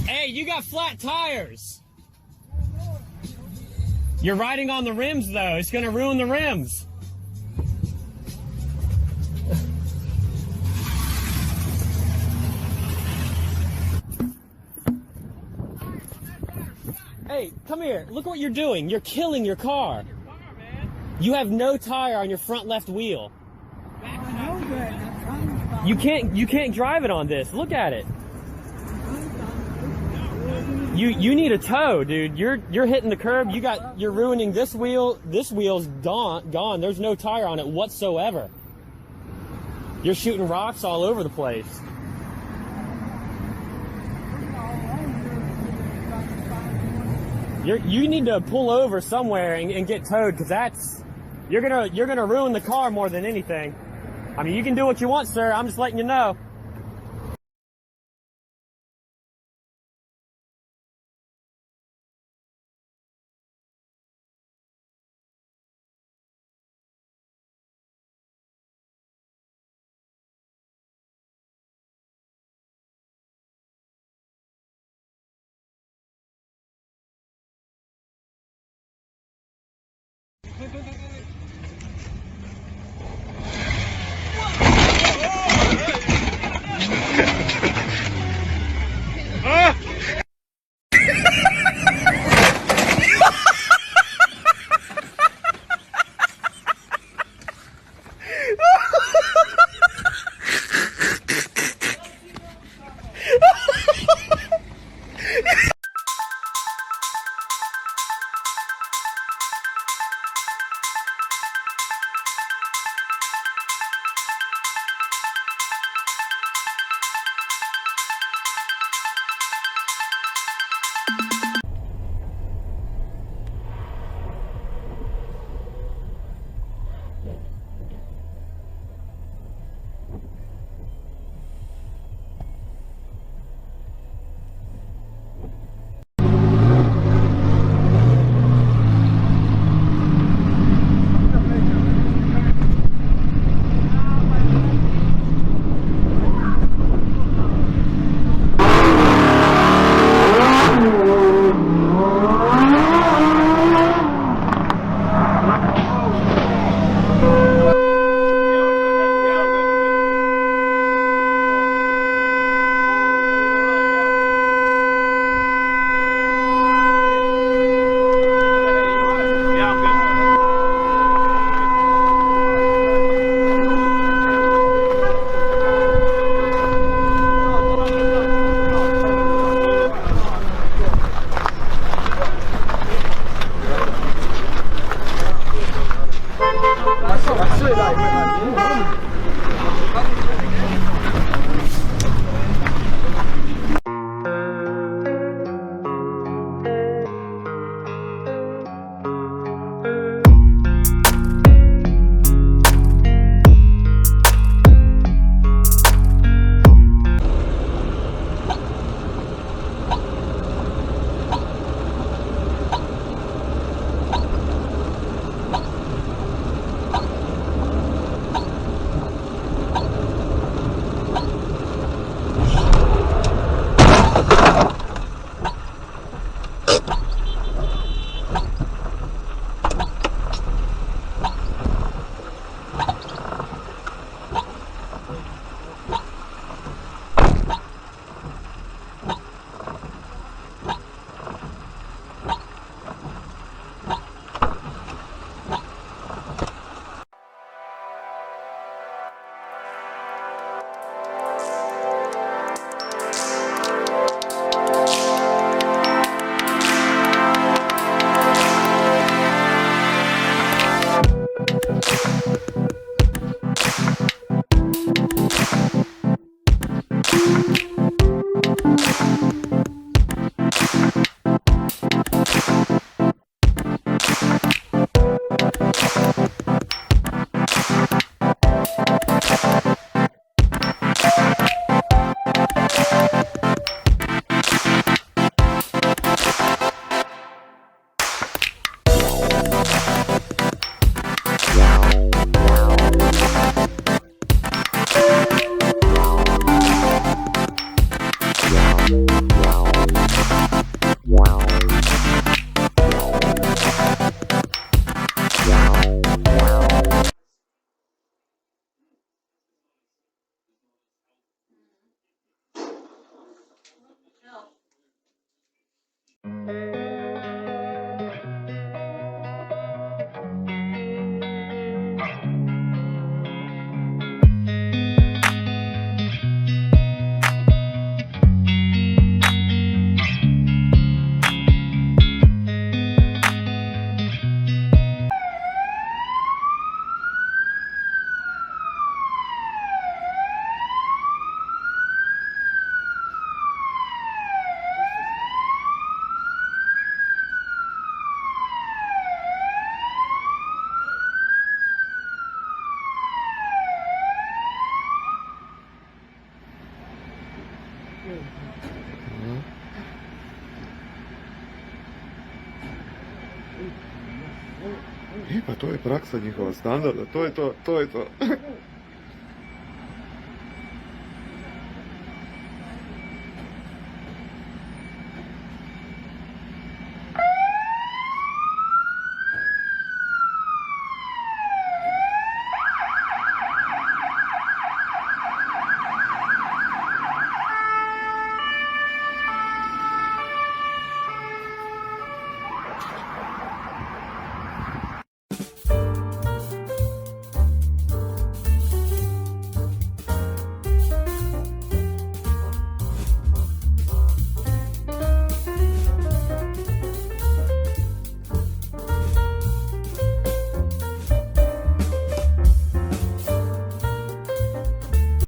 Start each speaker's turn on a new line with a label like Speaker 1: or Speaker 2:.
Speaker 1: Hey, you got flat tires. You're riding on the rims, though. It's going to ruin the rims. Hey, come here. Look what you're doing. You're killing your car. You have no tire on your front left wheel. You can't drive it on this. Look at it. You need a tow, dude. You're hitting the curb. You're ruining this wheel. This wheel's gone. There's no tire on it whatsoever. You're shooting rocks all over the place. You need to pull over somewhere and get towed, because you're gonna ruin the car more than anything. I mean, you can do what you want, sir. I'm just letting you know.
Speaker 2: Pa to je praksa njihova standarda, to je to.